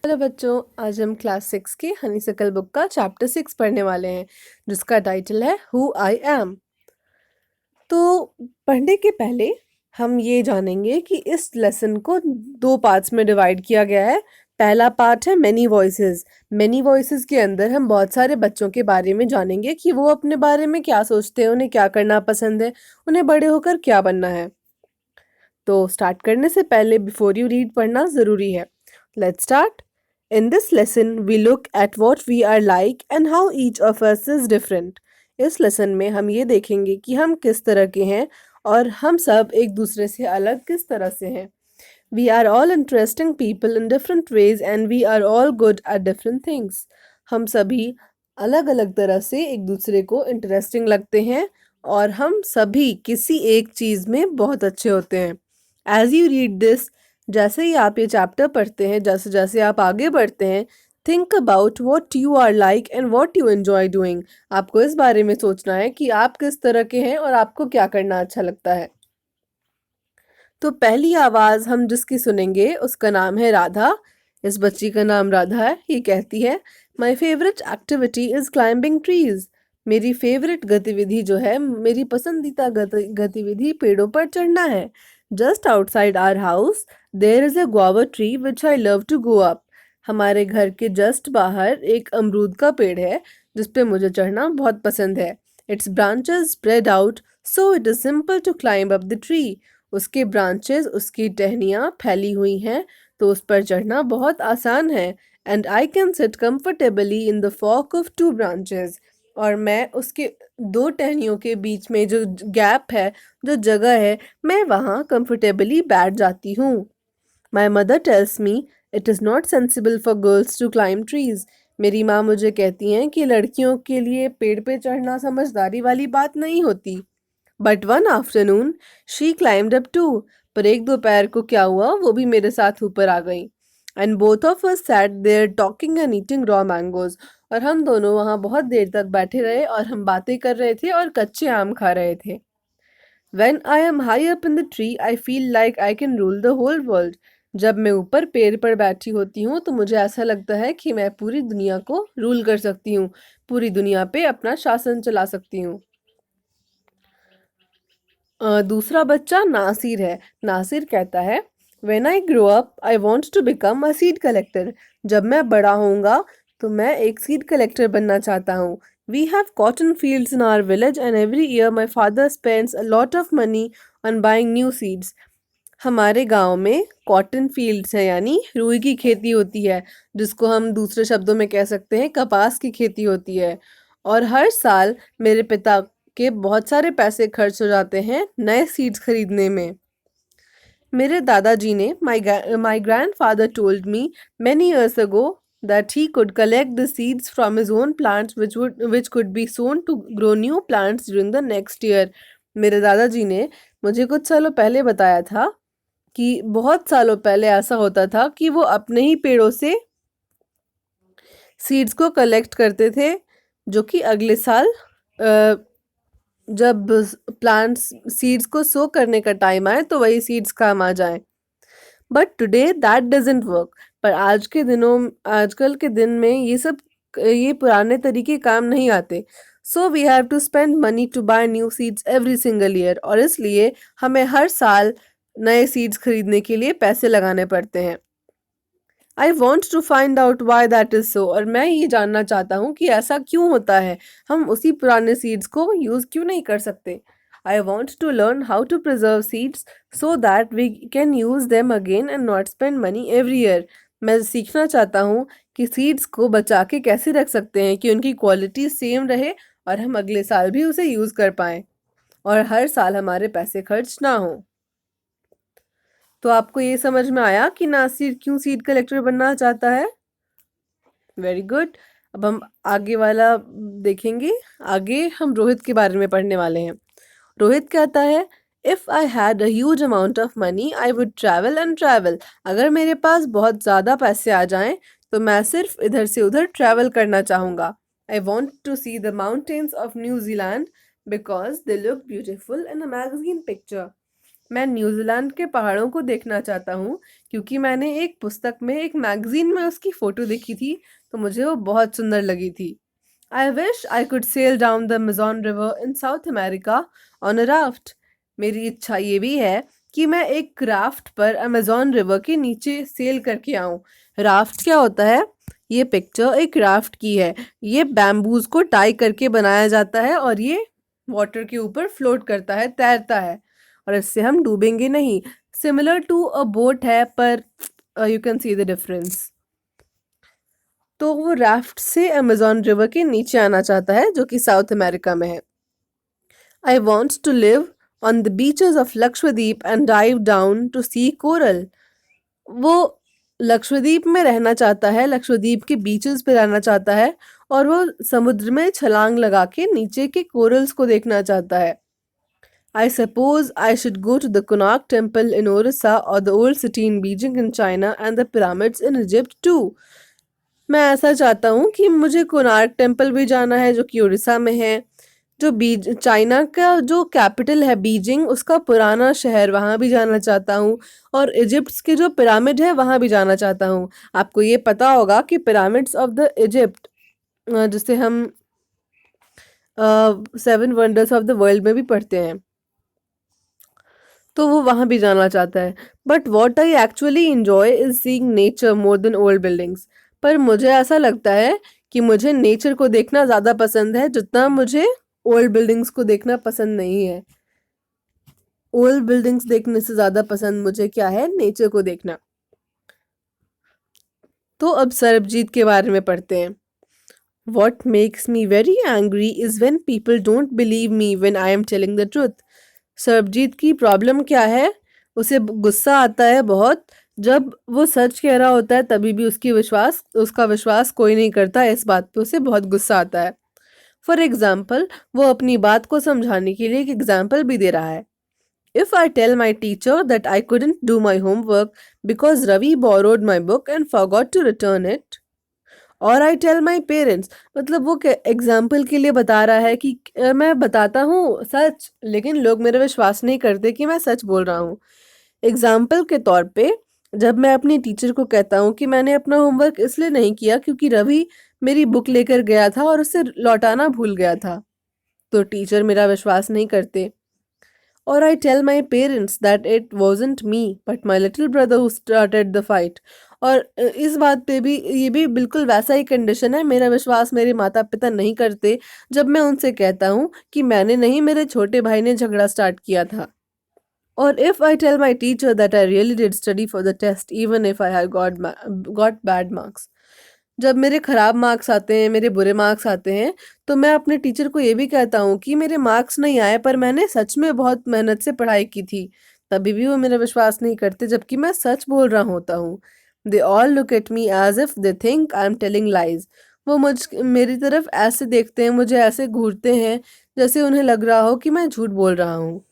Hello बच्चों, आज हम क्लास 6 की हनीसकल बुक का चैप्टर 6 पढ़ने वाले हैं, जिसका टाइटल है हु आई एम। तो पढ़ने के पहले हम ये जानेंगे कि इस लेसन को दो पार्ट्स में डिवाइड किया गया है। पहला पार्ट है मैनी वॉइसेस। मैनी वॉइसेस के अंदर हम बहुत सारे बच्चों के बारे में जानेंगे कि वो अपने बारे में क्या सोचते हैं, उन्हें क्या करना पसंद है, उन्हें बड़े होकर क्या बनना है। तो स्टार्ट करने से पहले बिफोर यू रीड पढ़ना ज़रूरी है। Let's start. In this lesson, we look at what we are like and how each of us is different. इस लेसन में हम ये देखेंगे कि हम किस तरह के हैं और हम सब एक दूसरे से अलग किस तरह से हैं। We are all interesting people in different ways and we are all good at different things. हम सभी अलग अलग तरह से एक दूसरे को इंटरेस्टिंग लगते हैं और हम सभी किसी एक चीज़ में बहुत अच्छे होते हैं। As you read this, जैसे ही आप ये चैप्टर पढ़ते हैं, जैसे जैसे आप आगे बढ़ते हैं, think about what you are like and what you enjoy doing. आपको इस बारे में सोचना है कि आप किस तरह के हैं और आपको क्या करना अच्छा लगता है। तो पहली आवाज हम जिसकी सुनेंगे उसका नाम है राधा। इस बच्ची का नाम राधा है। ये कहती है, my favourite activity is climbing trees. मेरी फेवरेट गतिविधि जो है, मेरी पसंदीदा गतिविधि पेड़ों पर चढ़ना है। Just outside our house there is a guava tree which I love to go up. हमारे घर के जस्ट बाहर एक अमरूद का पेड़ है जिसपे मुझे चढ़ना बहुत पसंद है। It's branches spread out so it is simple to climb up the tree. उसके ब्रांचेस, उसकी टहनियाँ फैली हुई हैं तो उस पर चढ़ना बहुत आसान है। And I can sit comfortably in the fork of two branches. और मैं उसके दो टहनियों के बीच में जो गैप है, जो जगह है, मैं वहाँ कंफर्टेबली बैठ जाती हूँ। My mother tells me it is not sensible for girls to climb trees. मेरी माँ मुझे कहती हैं कि लड़कियों के लिए पेड़ पे चढ़ना समझदारी वाली बात नहीं होती। But one afternoon she climbed up too. पर एक दोपहर को क्या हुआ, वो भी मेरे साथ ऊपर आ गई। And both of us sat there talking and eating raw mangoes. और हम दोनों वहाँ बहुत देर तक बैठे रहे और हम बातें कर रहे थे और कच्चे आम खा रहे थे। When I am high up in the tree, I feel like I can rule the whole world. जब मैं ऊपर पेड़ पर बैठी होती हूँ तो मुझे ऐसा लगता है कि मैं पूरी दुनिया को रूल कर सकती हूँ, पूरी दुनिया पे अपना शासन चला सकती हूँ। दूसरा बच्चा नासिर है। नासिर कहता है, when I grow up I want to become a seed collector. जब मैं बड़ा होऊंगा तो मैं एक सीड कलेक्टर बनना चाहता हूँ। We have cotton fields in our village and every year my father spends a lot of money on buying new seeds. हमारे गांव में कॉटन फील्ड्स है, यानी रुई की खेती होती है, जिसको हम दूसरे शब्दों में कह सकते हैं कपास की खेती होती है। और हर साल मेरे पिता के बहुत सारे पैसे खर्च हो जाते हैं नए सीड्स खरीदने में। मेरे दादाजी ने माई grandfather told me many years ago that he could collect the seeds from his own plants which could be sown to grow new plants during the next year. मेरे दादाजी ने मुझे कुछ सालों पहले बताया था कि बहुत सालों पहले ऐसा होता था कि वो अपने ही पेड़ों से सीड्स को कलेक्ट करते थे, जो कि अगले साल जब प्लांट्स सीड्स को सो करने का टाइम आए तो वही सीड्स काम आ जाए। But today that doesn't work. पर आजकल के दिन में ये पुराने तरीके काम नहीं आते। So we have to spend money to buy new seeds every single year. और इसलिए हमें हर साल नए सीड्स खरीदने के लिए पैसे लगाने पड़ते हैं। I want to find out why that is so. और मैं ये जानना चाहता हूँ कि ऐसा क्यों होता है, हम उसी पुराने सीड्स को यूज़ क्यों नहीं कर सकते। I want to learn how to preserve seeds so that we can use them again and not spend money every year. मैं सीखना चाहता हूँ कि सीड्स को बचा के कैसे रख सकते हैं कि उनकी क्वालिटी सेम रहे और हम अगले साल भी उसे यूज़ कर पाएँ और हर साल हमारे पैसे खर्च ना हो। तो आपको ये समझ में आया कि नासिर क्यों सीड कलेक्टर बनना चाहता है? Very good. अब हम आगे वाला देखेंगे। आगे हम रोहित के बारे में पढ़ने वाले हैं। रोहित कहता है, if I had a huge amount of money I would travel and travel. अगर मेरे पास बहुत ज़्यादा पैसे आ जाएं तो मैं सिर्फ इधर से उधर ट्रैवल करना चाहूँगा। I want to see the mountains of New Zealand because they look beautiful in a magazine picture. मैं न्यूजीलैंड के पहाड़ों को देखना चाहता हूँ क्योंकि मैंने एक पुस्तक में एक मैगजीन में उसकी फ़ोटो देखी थी तो मुझे वो बहुत सुंदर लगी थी। I wish I could sail down the Amazon river in South America on a raft. मेरी इच्छा ये भी है कि मैं एक राफ्ट पर अमेज़न रिवर के नीचे सेल करके आऊँ। राफ्ट क्या होता है? ये पिक्चर एक राफ्ट की है। ये बैम्बूज को टाई करके बनाया जाता है और ये वाटर के ऊपर फ्लोट करता है, तैरता है और इससे हम डूबेंगे नहीं। सिमिलर टू अ बोट है पर you can see the difference. तो वो राफ्ट से अमेज़न रिवर के नीचे आना चाहता है जो कि साउथ अमेरिका में है। I want to live on the beaches of Lakshadweep and dive down to see coral. वो लक्षद्वीप में रहना चाहता है, लक्षद्वीप के बीचेस पे रहना चाहता है और वो समुद्र में छलांग लगा के नीचे के कोरल्स को देखना चाहता है। I suppose I should go to the Konark Temple in Orissa or the old city in Beijing in China and the pyramids in Egypt too. मैं ऐसा चाहता हूँ कि मुझे कोणार्क टेम्पल भी जाना है जो कि उड़ीसा में है, जो चाइना का जो कैपिटल है बीजिंग उसका पुराना शहर वहाँ भी जाना चाहता हूँ और इजिप्ट के जो पिरामिड है वहाँ भी जाना चाहता हूँ। आपको ये पता होगा कि पिरामिड्स ऑफ द इजिप्ट जिसे हम 7 वंडर्स ऑफ द वर्ल्ड में भी पढ़ते हैं, तो वो वहाँ भी जाना चाहता है। But what I actually enjoy is seeing nature more than old buildings. पर मुझे ऐसा लगता है कि मुझे नेचर को देखना ज़्यादा पसंद है जितना मुझे ओल्ड बिल्डिंग्स को देखना पसंद नहीं है। ओल्ड बिल्डिंग्स देखने से ज़्यादा पसंद मुझे क्या है, नेचर को देखना। तो अब सरबजीत के बारे में पढ़ते हैं। What makes me very angry is when people don't believe me when I am telling the truth. Sarabjit की प्रॉब्लम क्या है? उसे गुस्सा आता है बहुत जब वो सच कह रहा होता है तभी भी उसका विश्वास कोई नहीं करता। इस बात पे उसे बहुत गुस्सा आता है। फॉर एग्जाम्पल, वो अपनी बात को समझाने के लिए एक एग्जाम्पल भी दे रहा है। If I tell my teacher that I couldn't do my homework because Ravi borrowed my book and forgot to return it, और आई टेल माई पेरेंट्स, मतलब वो एग्जाम्पल के लिए बता रहा है कि मैं बताता हूँ सच लेकिन लोग मेरा विश्वास नहीं करते कि मैं सच बोल रहा हूँ। एग्जाम्पल के तौर पे जब मैं अपनी टीचर को कहता हूँ कि मैंने अपना होमवर्क इसलिए नहीं किया क्योंकि रवि मेरी बुक लेकर गया था और उसे लौटाना भूल गया था, तो टीचर मेरा विश्वास नहीं करते। और I tell my parents that it wasn't me but my little brother who started the fight. और इस बात पे भी ये भी बिल्कुल वैसा ही कंडीशन है, मेरा विश्वास मेरे माता पिता नहीं करते जब मैं उनसे कहता हूँ कि मैंने नहीं, मेरे छोटे भाई ने झगड़ा स्टार्ट किया था। और if I tell my teacher that I really did study for the test even if I had got bad marks. जब मेरे ख़राब मार्क्स आते हैं, मेरे बुरे मार्क्स आते हैं, तो मैं अपने टीचर को ये भी कहता हूँ कि मेरे मार्क्स नहीं आए पर मैंने सच में बहुत मेहनत से पढ़ाई की थी, तभी भी वो मेरा विश्वास नहीं करते जबकि मैं सच बोल रहा होता हूँ। They all look at me as if they think I am telling lies. वो मेरी तरफ ऐसे देखते हैं, मुझे ऐसे घूरते हैं जैसे उन्हें लग रहा हो कि मैं झूठ बोल रहा हूँ।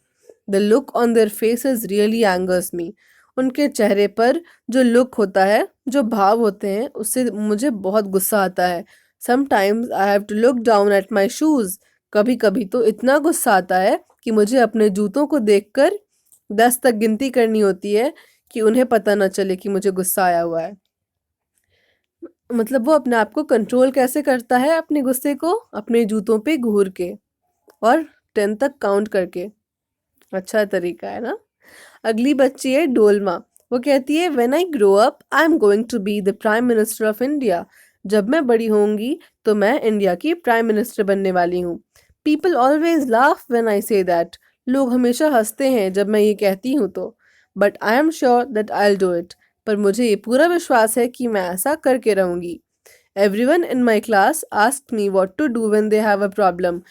The look on their faces really angers me. उनके चेहरे पर जो लुक होता है, जो भाव होते हैं, उससे मुझे बहुत गुस्सा आता है। Sometimes I have to look down at my shoes. कभी कभी तो इतना गुस्सा आता है कि मुझे अपने जूतों को देखकर 10 तक गिनती करनी होती है कि उन्हें पता न चले कि मुझे गुस्सा आया हुआ है। मतलब वो अपने आप को कंट्रोल कैसे करता है अपने गुस्से को? अपने जूतों पे घूर के और 10 तक काउंट करके। अच्छा तरीका है ना। अगली बच्ची है डोलमा। वो कहती है when I grow up I am going to be the prime minister of India. जब मैं बड़ी होंगी तो मैं इंडिया की प्राइम मिनिस्टर बनने वाली हूँ। People always laugh when I say that. लोग हमेशा हंसते हैं जब मैं ये कहती हूँ तो। But I am sure that I will do it. पर मुझे ये पूरा विश्वास है कि मैं ऐसा करके रहूँगी। Everyone in my class asked me what to do when they have a problem.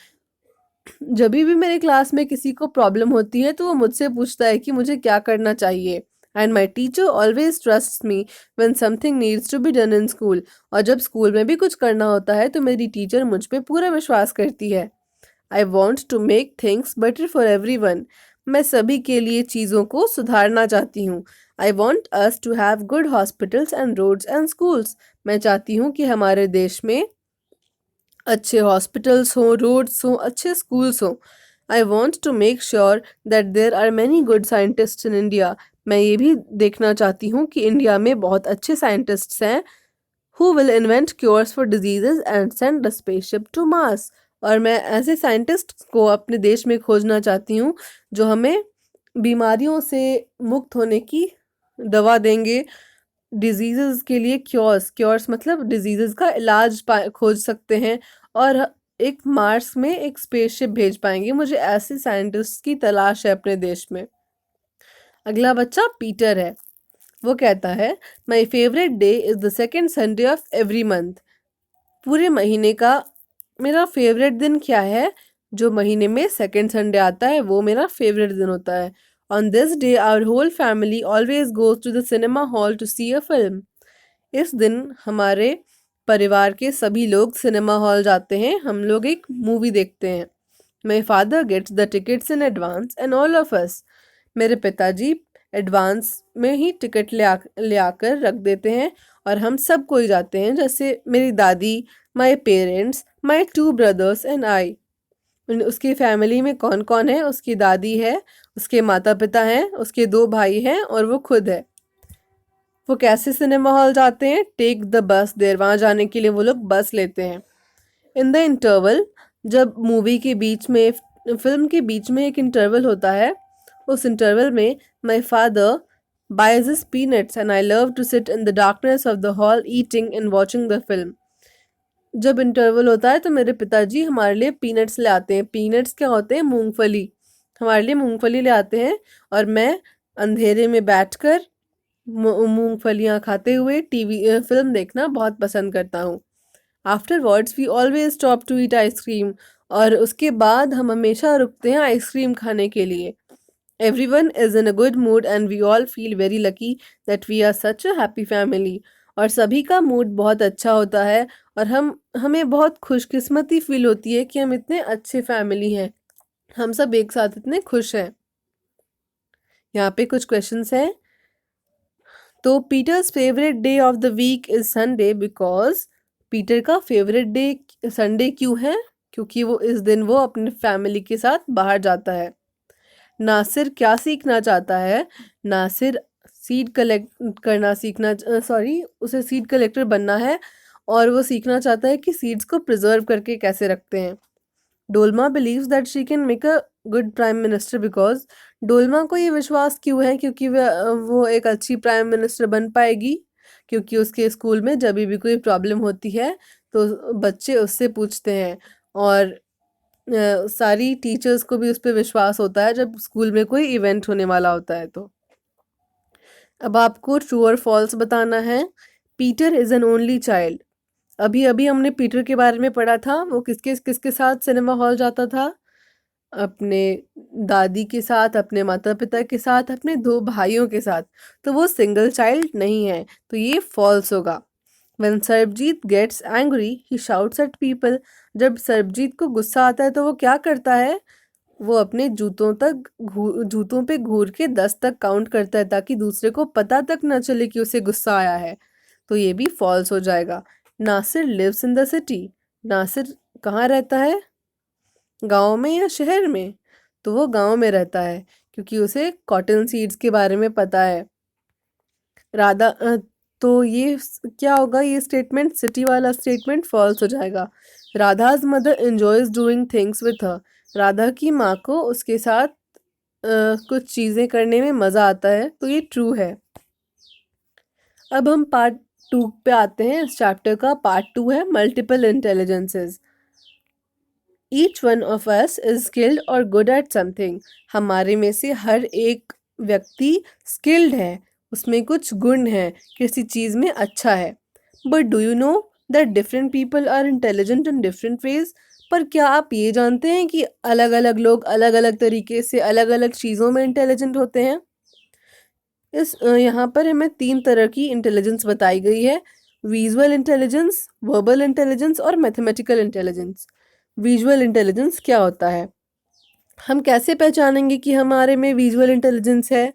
जब भी मेरे क्लास में किसी को प्रॉब्लम होती है तो वो मुझसे पूछता है कि मुझे क्या करना चाहिए। And my teacher always trust me when something needs to be done in school. और जब स्कूल में भी कुछ करना होता है तो मेरी टीचर मुझ पे पूरा विश्वास करती है। I want to make things better for everyone. मैं सभी के लिए चीज़ों को सुधारना चाहती हूँ। I want us to have good hospitals and roads and schools. मैं चाहती हूँ कि हमारे देश में अच्छे हॉस्पिटल्स हों, रोड्स हों, अच्छे स्कूल्स हों। I want to make sure that there are many good scientists in India. मैं ये भी देखना चाहती हूँ कि इंडिया में बहुत अच्छे साइंटिस्ट्स हैं who will invent cures for diseases and send a spaceship to Mars. और मैं ऐसे साइंटिस्ट को अपने देश में खोजना चाहती हूँ जो हमें बीमारियों से मुक्त होने की दवा देंगे, डिजीजेस के लिए क्योर्स मतलब डिजीजेस का इलाज खोज सकते हैं और एक मार्स में एक स्पेसशिप भेज पाएंगे। मुझे ऐसे साइंटिस्ट की तलाश है अपने देश में। अगला बच्चा पीटर है। वो कहता है my favourite day is the second Sunday off every month. पूरे महीने का मेरा फेवरेट दिन क्या है? जो महीने में सेकेंड संडे आता है वो मेरा फेवरेट दिन होता है। On this day our whole family always goes to the cinema hall to see a film. इस दिन हमारे परिवार के सभी लोग सिनेमा हॉल जाते हैं, हम लोग एक मूवी देखते हैं। My father gets the tickets in advance and all of us. मेरे पिताजी एडवांस में ही टिकट ले आकर रख देते हैं और हम सब कोई जाते हैं, जैसे मेरी दादी, my parents, my 2 brothers and I. उसकी फैमिली में कौन कौन है? उसकी दादी है, उसके माता पिता हैं, उसके 2 भाई हैं और वो खुद है। वो कैसे सिनेमा हॉल जाते हैं? Take the bus there. वहाँ जाने के लिए वो लोग बस लेते हैं। इन द इंटरवल, जब मूवी के बीच में, फिल्म के बीच में एक इंटरवल होता है, उस इंटरवल में my father buys us peanuts and I love to sit in the darkness of the hall eating and watching the film. जब इंटरवल होता है तो मेरे पिताजी हमारे लिए पीनट्स ले आते हैं। पीनट्स क्या होते हैं? मूंगफली। हमारे लिए मूंगफली ले आते हैं और मैं अंधेरे में बैठकर मूंगफलियाँ खाते हुए फिल्म देखना बहुत पसंद करता हूँ। Afterwards we always stop to eat ice cream. और उसके बाद हम हमेशा रुकते हैं आइसक्रीम खाने के लिए। Everyone is in a good mood and we all feel very lucky that we are such a happy family. और सभी का मूड बहुत अच्छा होता है और हमें बहुत खुशकिस्मती फील होती है कि हम इतने अच्छे फैमिली हैं, हम सब एक साथ इतने खुश हैं। यहाँ पे कुछ क्वेश्चंस हैं। तो Peter's favourite day of the week is Sunday because Peter का फेवरेट डे संडे क्यों है? क्योंकि वो इस दिन वो अपने फैमिली के साथ बाहर जाता है। नासिर क्या सीखना चाहता है? नासिर सीड कलेक्ट करना सीखना उसे सीड कलेक्टर बनना है और वो सीखना चाहता है कि सीड्स को प्रिजर्व करके कैसे रखते हैं। Dolma believes that she can make a good prime minister because. Dolma को ये विश्वास क्यों है? क्योंकि वो एक अच्छी प्राइम मिनिस्टर बन पाएगी। क्योंकि उसके स्कूल में जब भी कोई प्रॉब्लम होती है तो बच्चे उससे पूछते हैं और सारी टीचर्स को भी उस पर विश्वास होता है जब स्कूल में कोई इवेंट होने वाला होता है तो। अब आपको ट्रू और फॉल्स बताना है। Peter is an only child. अभी अभी हमने पीटर के बारे में पढ़ा था। वो किसके किसके साथ सिनेमा हॉल जाता था? अपने दादी के साथ, अपने माता पिता के साथ, अपने 2 भाइयों के साथ। तो वो सिंगल चाइल्ड नहीं है, तो ये फॉल्स होगा। When Sarabjit gets angry he shouts at people. जब सरबजीत को गुस्सा आता है तो वो क्या करता है? वो अपने जूतों पे घूर के 10 तक काउंट करता है ताकि दूसरे को पता तक न चले कि उसे गुस्सा आया है। तो ये भी फॉल्स हो जाएगा। Nasir lives in the city. Nasir कहाँ रहता है? गांव में या शहर में? तो वो गांव में रहता है क्योंकि उसे कॉटन सीड्स के बारे में पता है। तो ये क्या होगा? ये स्टेटमेंट, सिटी वाला स्टेटमेंट फॉल्स हो जाएगा। Radha's mother enjoys doing things with her. Radha की माँ को उसके साथ कुछ चीज़ें करने में मज़ा आता है, तो ये ट्रू है। अब हम पार्ट 2 पे आते हैं। इस चैप्टर का पार्ट 2 है multiple intelligences. Each one of us is skilled और गुड एट समथिंग। हमारे में से हर एक व्यक्ति स्किल्ड है, उसमें कुछ गुण है, किसी चीज़ में अच्छा है। But do you know that different people are intelligent in different ways. पर क्या आप ये जानते हैं कि अलग अलग लोग अलग अलग तरीके से अलग अलग चीज़ों में इंटेलिजेंट होते हैं? यहाँ पर हमें 3 तरह की इंटेलिजेंस बताई गई है। विजुअल इंटेलिजेंस, वर्बल इंटेलिजेंस और मैथमेटिकल इंटेलिजेंस। विजुअल इंटेलिजेंस क्या होता है? हम कैसे पहचानेंगे कि हमारे में विजुअल इंटेलिजेंस है?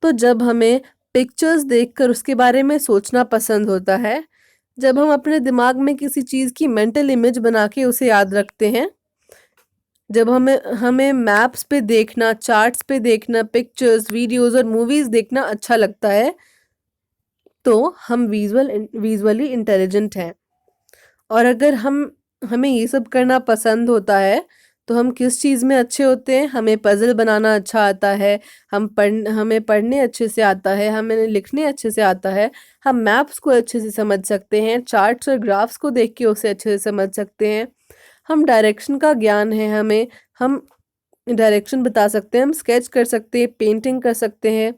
तो जब हमें पिक्चर्स देखकर उसके बारे में सोचना पसंद होता है, जब हम अपने दिमाग में किसी चीज़ की मेंटल इमेज बना के उसे याद रखते हैं, जब हमें हमें मैप्स पे देखना, चार्ट्स पे देखना, पिक्चर्स, वीडियोस और मूवीज देखना अच्छा लगता है, तो हम विजुअली इंटेलिजेंट हैं। और अगर हमें ये सब करना पसंद होता है, तो हम किस चीज़ में अच्छे होते हैं? हमें पज़ल बनाना अच्छा आता है, हमें पढ़ने अच्छे से आता है, हमें लिखने अच्छे से आता है, हम मैप्स को अच्छे से समझ सकते हैं, चार्ट्स और ग्राफ्स को देख के उसे अच्छे से समझ सकते हैं, हम डायरेक्शन का ज्ञान है हमें, हम डायरेक्शन बता सकते हैं, हम स्केच कर सकते हैं, पेंटिंग कर सकते हैं,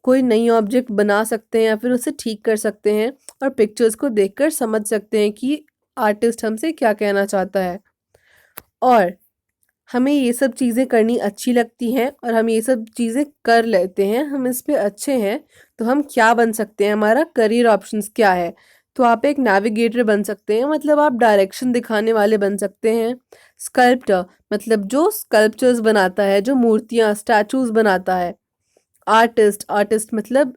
कोई नई ऑब्जेक्ट बना सकते हैं या फिर उसे ठीक कर सकते हैं, और पिक्चर्स को देखकर समझ सकते हैं कि आर्टिस्ट हमसे क्या कहना चाहता है। और हमें ये सब चीज़ें करनी अच्छी लगती हैं और हम ये सब चीज़ें कर लेते हैं, हम इस पे अच्छे हैं, तो हम क्या बन सकते हैं? हमारा करियर ऑप्शंस क्या है? तो आप एक नेविगेटर बन सकते हैं, मतलब आप डायरेक्शन दिखाने वाले बन सकते हैं। स्कल्प्टर, मतलब जो स्कल्पचर्स बनाता है, जो मूर्तियाँ, स्टैचूज़ बनाता है। आर्टिस्ट मतलब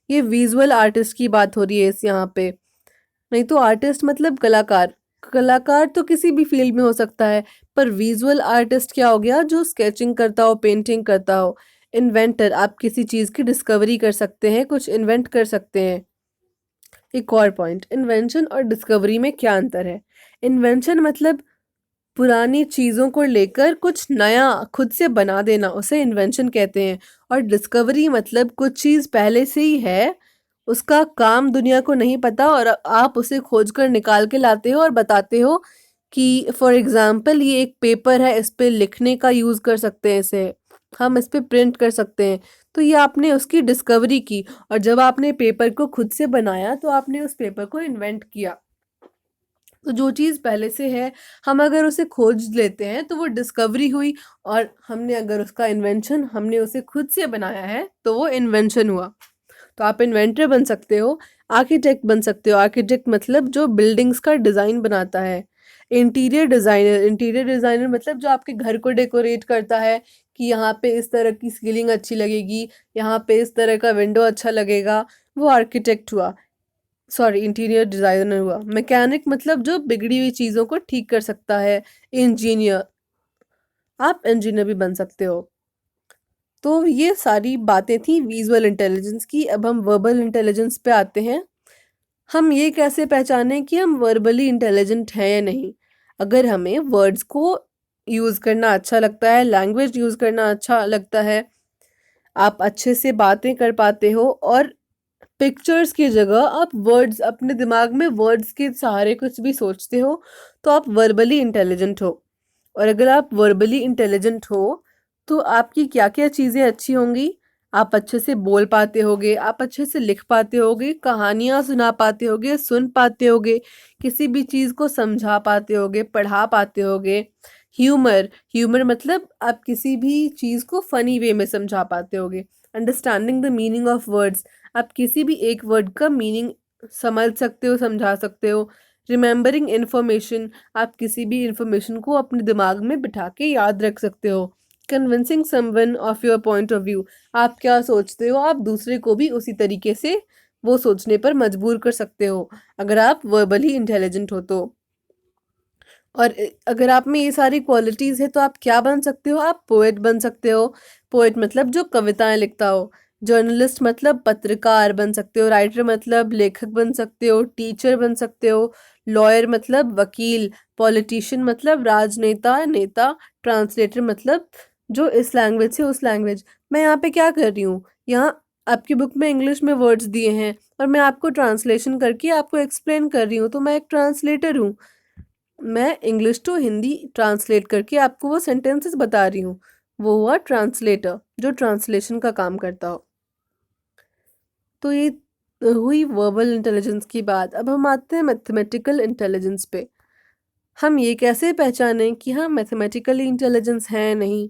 ये विजुअल आर्टिस्ट की बात हो रही है इस यहाँ पे। नहीं तो आर्टिस्ट मतलब कलाकार। कलाकार तो किसी भी फील्ड में हो सकता है, पर विजुअल आर्टिस्ट क्या हो गया? जो स्केचिंग करता हो, पेंटिंग करता हो। इन्वेंटर, आप किसी चीज़ की डिस्कवरी कर सकते हैं, कुछ इन्वेंट कर सकते हैं। एक और पॉइंट, इन्वेंशन और डिस्कवरी में क्या अंतर है? इन्वेंशन मतलब पुरानी चीज़ों को लेकर कुछ नया खुद से बना देना, उसे इन्वेंशन कहते हैं। और डिस्कवरी मतलब कुछ चीज़ पहले से ही है, उसका काम दुनिया को नहीं पता और आप उसे खोज कर निकाल के लाते हो और बताते हो कि फॉर एग्जाम्पल ये एक पेपर है, इस पे लिखने का यूज़ कर सकते हैं, इसे हम इस पे प्रिंट कर सकते हैं। तो ये आपने उसकी डिस्कवरी की, और जब आपने पेपर को खुद से बनाया तो आपने उस पेपर को इन्वेंट किया। तो जो चीज़ पहले से है, हम अगर उसे खोज लेते हैं तो वो डिस्कवरी हुई, और हमने अगर उसका इन्वेंशन, हमने उसे खुद से बनाया है, तो वो इन्वेंशन हुआ। तो आप इन्वेंटर बन सकते हो, आर्किटेक्ट बन सकते हो। आर्किटेक्ट मतलब जो बिल्डिंग्स का डिज़ाइन बनाता है। इंटीरियर डिज़ाइनर मतलब जो आपके घर को डेकोरेट करता है कि यहाँ पे इस तरह की सीलिंग अच्छी लगेगी, यहाँ पे इस तरह का विंडो अच्छा लगेगा, वो आर्किटेक्ट हुआ। सॉरी, इंटीरियर डिज़ाइनर हुआ। मैकेनिक मतलब जो बिगड़ी हुई चीज़ों को ठीक कर सकता है। इंजीनियर, आप इंजीनियर भी बन सकते हो। तो ये सारी बातें थी विजुअल इंटेलिजेंस की। अब हम वर्बल इंटेलिजेंस पे आते हैं। हम ये कैसे पहचानें कि हम वर्बली इंटेलिजेंट हैं या नहीं? अगर हमें वर्ड्स को यूज़ करना अच्छा लगता है, लैंग्वेज यूज़ करना अच्छा लगता है, आप अच्छे से बातें कर पाते हो, और पिक्चर्स की जगह आप वर्ड्स, अपने दिमाग में वर्ड्स के सहारे कुछ भी सोचते हो, तो आप वर्बली इंटेलिजेंट हो। और अगर आप वर्बली इंटेलिजेंट हो, तो आपकी क्या क्या चीज़ें अच्छी होंगी? आप अच्छे से बोल पाते होगे, आप अच्छे से लिख पाते होगे, कहानियाँ सुना पाते होगे, सुन पाते होगे, किसी भी चीज़ को समझा पाते होगे, पढ़ा पाते होगे। ह्यूमर, ह्यूमर मतलब आप किसी भी चीज़ को फ़नी वे में समझा पाते होगे। Understanding the meaning of words, आप किसी भी एक वर्ड का मीनिंग समझ सकते हो, समझा सकते हो। रिमेंबरिंग इन्फॉर्मेशन, आप किसी भी इन्फॉर्मेशन को अपने दिमाग में बिठा के याद रख सकते हो। Convincing someone of your point of view, आप क्या सोचते हो, आप दूसरे को भी उसी तरीके से वो सोचने पर मजबूर कर सकते हो, अगर आप वर्बली इंटेलिजेंट हो तो। और अगर आप में ये सारी क्वालिटीज़ है, तो आप क्या बन सकते हो? आप पोएट बन सकते हो। पोएट मतलब जो कविताएं लिखता हो। जर्नलिस्ट मतलब पत्रकार बन सकते हो। राइटर मतलब लेखक बन सकते हो। टीचर बन सकते हो। लॉयर मतलब वकील। पॉलिटिशियन मतलब राजनेता, नेता। ट्रांसलेटर मतलब जो इस लैंग्वेज से उस लैंग्वेज। मैं यहाँ पे क्या कर रही हूँ? यहाँ आपकी बुक में इंग्लिश में वर्ड्स दिए हैं और मैं आपको ट्रांसलेशन करके आपको एक्सप्लेन कर रही हूँ, तो मैं एक ट्रांसलेटर हूँ। मैं इंग्लिश टू हिंदी ट्रांसलेट करके आपको वो सेंटेंसेस बता रही हूँ। वो हुआ ट्रांसलेटर, जो ट्रांसलेशन का काम करता हो। तो ये हुई वर्बल इंटेलिजेंस की बात। अब हम आते हैं मैथमेटिकल इंटेलिजेंस पे। हम ये कैसे पहचानें कि हम मैथमेटिकली इंटेलिजेंस हैं नहीं?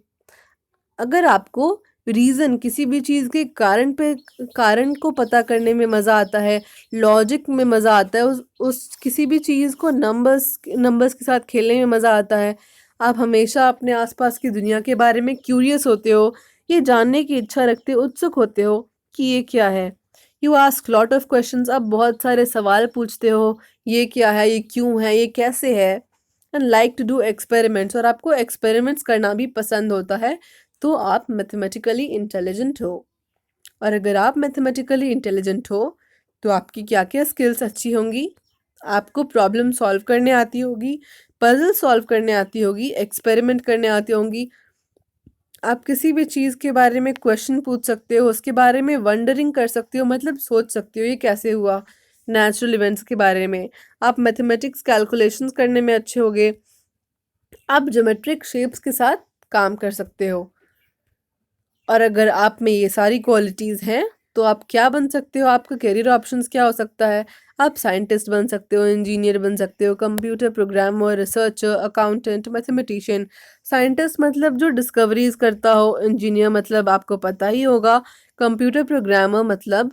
अगर आपको रीज़न, किसी भी चीज़ के कारण को पता करने में मज़ा आता है, लॉजिक में मज़ा आता है, उस किसी भी चीज़ को नंबर्स के साथ खेलने में मज़ा आता है, आप हमेशा अपने आसपास की दुनिया के बारे में क्यूरियस होते हो, ये जानने की इच्छा रखते हो, उत्सुक होते हो कि ये क्या है। You ask lot of questions, आप बहुत सारे सवाल पूछते हो, ये क्या है, ये क्यों है, ये कैसे है and like to do experiments, और आपको एक्सपेरिमेंट्स करना भी पसंद होता है, तो आप मैथमेटिकली इंटेलिजेंट हो। और अगर आप मैथमेटिकली इंटेलिजेंट हो तो आपकी क्या क्या स्किल्स अच्छी होंगी? आपको प्रॉब्लम सॉल्व करने आती होगी, पजल सॉल्व करने आती होगी, एक्सपेरिमेंट करने आती होंगी। आप किसी भी चीज़ के बारे में क्वेश्चन पूछ सकते हो, उसके बारे में वंडरिंग कर सकते हो, मतलब सोच सकते हो ये कैसे हुआ। नेचुरल इवेंट्स के बारे में आप मैथमेटिक्स कैलकुलेशंस करने में अच्छे होगे। आप ज्योमेट्रिक शेप्स के साथ काम कर सकते हो। और अगर आप में ये सारी क्वालिटीज़ हैं तो आप क्या बन सकते हो? आपका करियर ऑप्शंस क्या हो सकता है? आप साइंटिस्ट बन सकते हो, इंजीनियर बन सकते हो, computer programmer, researcher, accountant, mathematician. Scientist मतलब जो डिस्कवरीज करता हो, इंजीनियर मतलब आपको पता ही होगा, कंप्यूटर प्रोग्रामर मतलब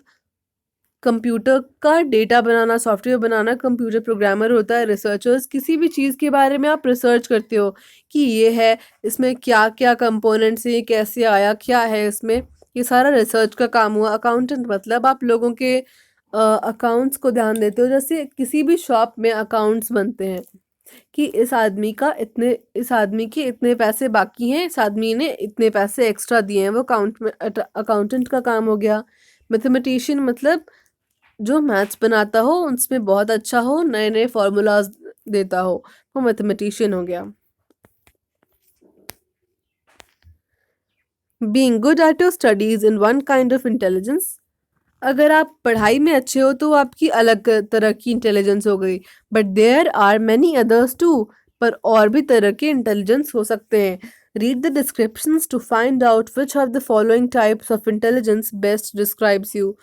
कंप्यूटर का डेटा बनाना, सॉफ्टवेयर बनाना, कंप्यूटर प्रोग्रामर होता है। रिसर्चर्स किसी भी चीज़ के बारे में आप रिसर्च करते हो कि ये है, इसमें क्या क्या कंपोनेंट्स हैं, ये कैसे आया, क्या है इसमें, ये सारा रिसर्च का काम हुआ। अकाउंटेंट मतलब आप लोगों के अकाउंट्स को ध्यान देते हो, जैसे किसी भी शॉप में अकाउंट्स बनते हैं कि इस आदमी के इतने पैसे बाकी हैं, इस आदमी ने इतने पैसे एक्स्ट्रा दिए हैं, वो अकाउंटेंट का काम हो गया। मैथमेटिशियन मतलब जो मैथ्स बनाता हो, उसमें बहुत अच्छा हो, नए नए फॉर्मूलाज देता हो, वो मैथमेटिशियन हो गया। Being good at your studies in one kind of intelligence. अगर आप पढ़ाई में अच्छे हो तो आपकी अलग तरह की इंटेलिजेंस हो गई, but there are many others too. पर और भी तरह के इंटेलिजेंस हो सकते हैं। Read the descriptions to find out which of the following types of intelligence best describes you.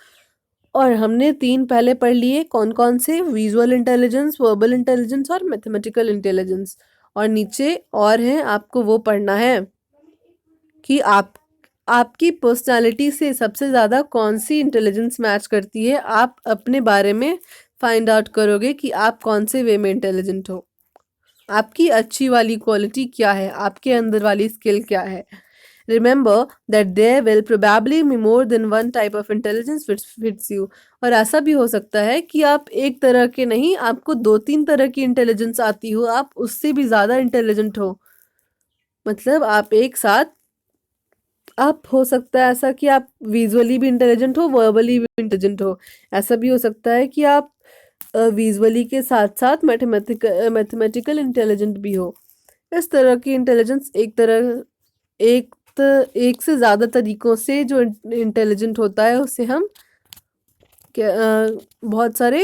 और हमने 3 पहले पढ़ लिए, कौन कौन से? विजुअल इंटेलिजेंस, वर्बल इंटेलिजेंस और मैथमेटिकल इंटेलिजेंस। और नीचे और हैं, आपको वो पढ़ना है कि आपकी पर्सनालिटी से सबसे ज़्यादा कौन सी इंटेलिजेंस मैच करती है। आप अपने बारे में फाइंड आउट करोगे कि आप कौन से वे में इंटेलिजेंट हो। आपकी अच्छी वाली क्वालिटी क्या है, आपके अंदर वाली स्किल क्या है। Remember that there will probably be more than one type of intelligence which fits you. और ऐसा भी हो सकता है कि आप एक तरह के नहीं, आपको 2-3 तरह की इंटेलिजेंस आती हो, आप उससे भी ज़्यादा इंटेलिजेंट हो। मतलब आप एक साथ, आप हो सकता है ऐसा कि आप विजुअली भी इंटेलिजेंट हो, वर्बली भी इंटेलिजेंट हो। ऐसा भी हो सकता है कि आप विजुअली के साथ साथ मैथमेटिकल इंटेलिजेंट भी हो। इस तरह की इंटेलिजेंस एक से ज़्यादा तरीकों से जो इंटेलिजेंट होता है उसे हम बहुत सारे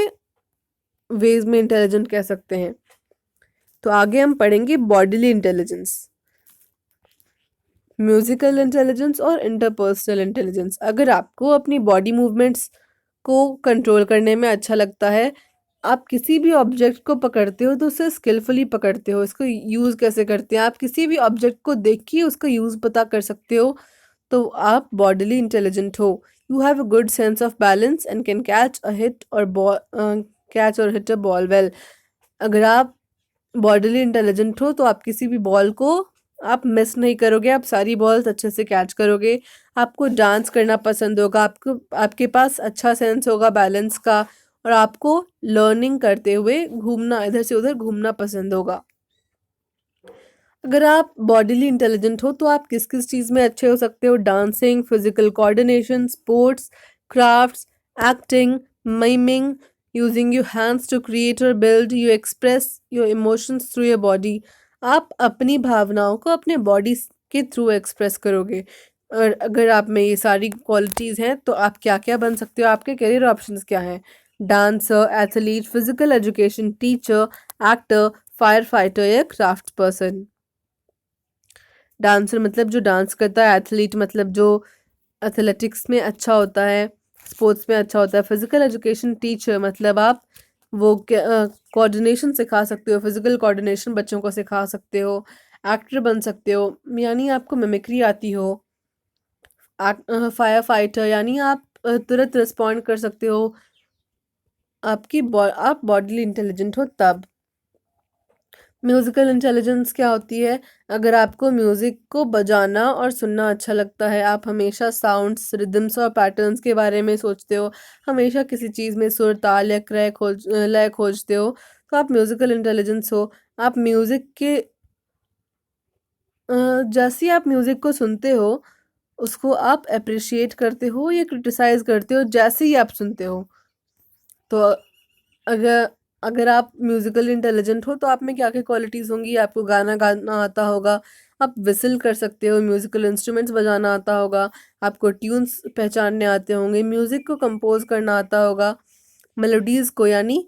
वेज में इंटेलिजेंट कह सकते हैं। तो आगे हम पढ़ेंगे बॉडीली इंटेलिजेंस, म्यूजिकल इंटेलिजेंस और इंटरपर्सनल इंटेलिजेंस। अगर आपको अपनी बॉडी मूवमेंट्स को कंट्रोल करने में अच्छा लगता है, आप किसी भी ऑब्जेक्ट को पकड़ते हो तो उसे स्किलफुली पकड़ते हो, इसको यूज़ कैसे करते हैं, आप किसी भी ऑब्जेक्ट को देख के उसका यूज़ पता कर सकते हो, तो आप बॉडीली इंटेलिजेंट हो। You have a good sense of balance and can catch और हिट अ बॉल वेल। अगर आप बॉडीली इंटेलिजेंट हो तो आप किसी भी बॉल को आप मिस नहीं करोगे, आप सारी बॉल्स अच्छे से कैच करोगे। आपको डांस करना पसंद होगा, आपके पास अच्छा सेंस होगा बैलेंस का, और आपको लर्निंग करते हुए घूमना, इधर से उधर घूमना पसंद होगा। अगर आप बॉडीली इंटेलिजेंट हो तो आप किस किस चीज़ में अच्छे हो सकते हो? Dancing, physical coordination, sports, crafts, acting, miming, using your hands to create और build, you express your emotions through your body. आप अपनी भावनाओं को अपने बॉडी के थ्रू एक्सप्रेस करोगे। और अगर आप में ये सारी क्वालिटीज़ हैं तो आप क्या क्या बन सकते हो, आपके करियर ऑप्शंस क्या हैं? Dancer, athlete, physical education teacher, actor, fire fighter या क्राफ्ट पर्सन। डांसर मतलब जो डांस करता है, एथलीट मतलब जो एथलेटिक्स में अच्छा होता है, स्पोर्ट्स में अच्छा होता है। फिजिकल एजुकेशन टीचर मतलब आप वो कोऑर्डिनेशन सिखा सकते हो, फिजिकल कोऑर्डिनेशन बच्चों को सिखा सकते हो। एक्टर बन सकते हो यानी आपको मिमिक्री आती हो। फायर फाइटर यानी आप तुरंत रिस्पॉन्ड कर सकते हो। आप बॉडीली इंटेलिजेंट हो तब। म्यूज़िकल इंटेलिजेंस क्या होती है? अगर आपको म्यूज़िक को बजाना और सुनना अच्छा लगता है, आप हमेशा साउंड्स, रिदम्स और पैटर्न्स के बारे में सोचते हो, हमेशा किसी चीज़ में सुर, ताल या लय खोजते हो, तो आप म्यूज़िकल इंटेलिजेंस हो। आप म्यूज़िक के जैसे ही आप म्यूज़िक को सुनते हो, उसको आप एप्रिशिएट करते हो या क्रिटिसाइज़ करते हो जैसे ही आप सुनते हो। तो अगर अगर आप म्यूज़िकल इंटेलिजेंट हो तो आप में क्या-क्या क्वालिटीज़ होंगी? आपको गाना गाना आता होगा, आप व्हिसल कर सकते हो, म्यूज़िकल इंस्ट्रूमेंट्स बजाना आता होगा, आपको ट्यून्स पहचानने आते होंगे, म्यूज़िक को कंपोज़ करना आता होगा, मेलोडीज़ को यानी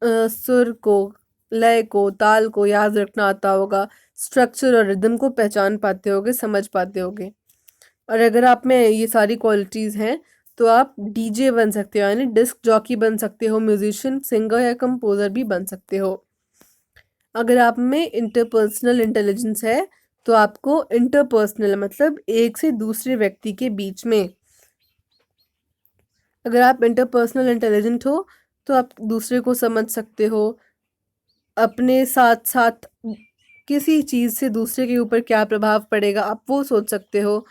सुर को, लय को, ताल को याद रखना आता होगा, स्ट्रक्चर और रिदम को पहचान पाते होगे, समझ पाते होगे। और अगर आप में ये सारी क्वालिटीज़ हैं, तो आप डीजे बन सकते हो यानी डिस्क जॉकी बन सकते हो, म्यूज़िशियन, सिंगर या कंपोज़र भी बन सकते हो। अगर आप में इंटरपर्सनल इंटेलिजेंस है, तो आपको इंटरपर्सनल मतलब एक से दूसरे व्यक्ति के बीच में अगर आप इंटरपर्सनल इंटेलिजेंट हो, तो आप दूसरे को समझ सकते हो, अपने साथ-साथ किसी चीज़ से दूसरे के ऊपर क्या प्रभाव पड़ेगा, आप वो सोच सकते हो।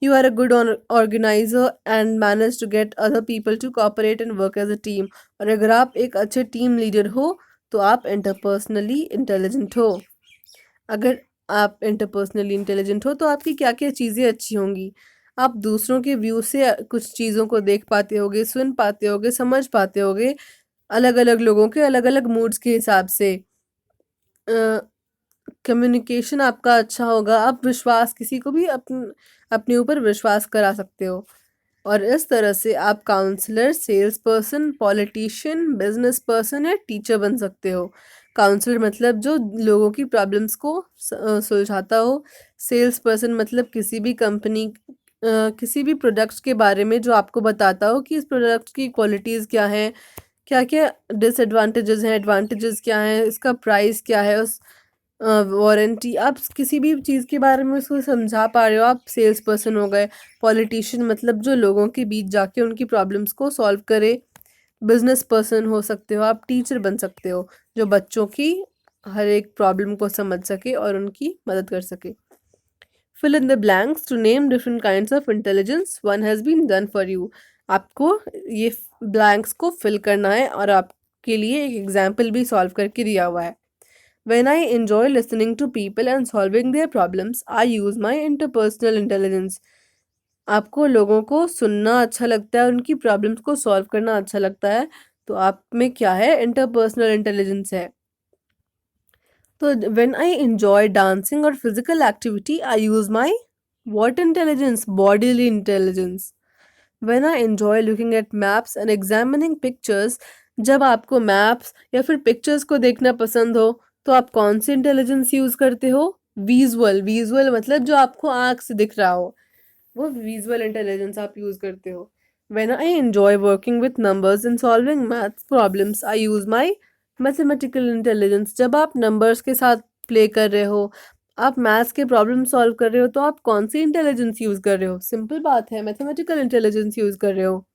You are a good organizer and manage to get other people to cooperate and work as a team. और अगर आप एक अच्छे टीम लीडर हो तो आप इंटरपर्सनली इंटेलिजेंट हो। अगर आप इंटरपर्सनली इंटेलिजेंट हो तो आपकी क्या-क्या चीज़ें अच्छी होंगी? आप दूसरों के व्यू से कुछ चीज़ों को देख पाते होगे, सुन पाते होगे, समझ पाते होगे, अलग-अलग लोगों के अलग-अलग मूड्स के हिसाब से। कम्युनिकेशन आपका अच्छा होगा, आप विश्वास किसी को भी अपने ऊपर विश्वास करा सकते हो और इस तरह से आप counsellor, sales person, politician, business person या टीचर बन सकते हो। काउंसलर मतलब जो लोगों की प्रॉब्लम्स को सुलझाता हो, सेल्स पर्सन मतलब किसी भी कंपनी किसी भी प्रोडक्ट्स के बारे में जो आपको बताता हो कि इस प्रोडक्ट की क्वालिटीज़ क्या हैं, क्या-क्या डिसएडवांटेजेस हैं, एडवांटेजेस क्या हैं, इसका प्राइस क्या है, उस वारंटी आप किसी भी चीज़ के बारे में उसको समझा पा रहे हो, आप सेल्स पर्सन हो गए। पॉलिटिशियन मतलब जो लोगों के बीच जाके उनकी प्रॉब्लम्स को सॉल्व करे। बिजनेस पर्सन हो सकते हो, आप टीचर बन सकते हो जो बच्चों की हर एक प्रॉब्लम को समझ सके और उनकी मदद कर सके। Fill in the blanks to name different kinds of intelligence one has been done for you. आपको ये ब्लैंक्स को फिल करना है और आपके लिए एक एग्जाम्पल भी सॉल्व करके दिया हुआ है। When I enjoy listening to people and solving their problems, I use my interpersonal intelligence. आपको लोगों को सुनना अच्छा लगता है, उनकी प्रॉब्लम्स को सॉल्व करना अच्छा लगता है, तो आप में क्या है इंटरपर्सनल इंटेलिजेंस है। तो when I enjoy dancing or physical activity, I use my what intelligence? Bodily intelligence. When I enjoy looking at maps and examining pictures, जब आपको मैप्स या फिर पिक्चर्स को देखना पसंद हो तो आप कौन सी इंटेलिजेंस यूज करते हो? विजुअल विजुअल मतलब जो आपको आंख से दिख रहा हो, वो विजुअल इंटेलिजेंस आप यूज करते हो। When I enjoy working with numbers and solving maths problems, I use my mathematical intelligence. जब आप नंबर्स के साथ प्ले कर रहे हो, आप मैथ्स के प्रॉब्लम सॉल्व कर रहे हो, तो आप कौन सी इंटेलिजेंस यूज कर रहे हो? सिंपल बात है, मैथमेटिकल इंटेलिजेंस यूज कर रहे हो।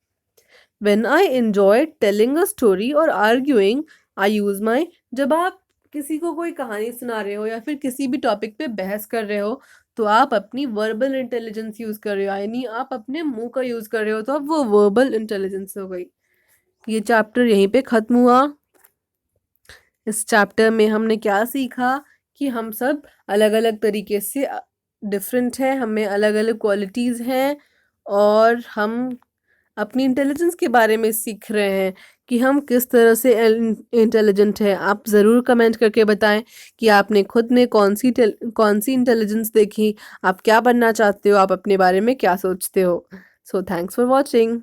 When I enjoy telling a story or arguing, I use my जब आप किसी को कोई कहानी सुना रहे हो या फिर किसी भी टॉपिक पे बहस कर रहे हो, तो आप अपनी वर्बल इंटेलिजेंस यूज कर रहे हो, यानी आप अपने मुंह का यूज कर रहे हो, तो अब वो वर्बल इंटेलिजेंस हो गई। ये चैप्टर यहीं पे खत्म हुआ। इस चैप्टर में हमने क्या सीखा कि हम सब अलग अलग तरीके से डिफरेंट हैं, हमें अलग अलग क्वालिटीज़ हैं और हम अपनी इंटेलिजेंस के बारे में सीख रहे हैं कि हम किस तरह से इंटेलिजेंट हैं। आप ज़रूर कमेंट करके बताएं कि आपने खुद ने कौन सी इंटेलिजेंस देखी, आप क्या बनना चाहते हो, आप अपने बारे में क्या सोचते हो। So thanks for watching.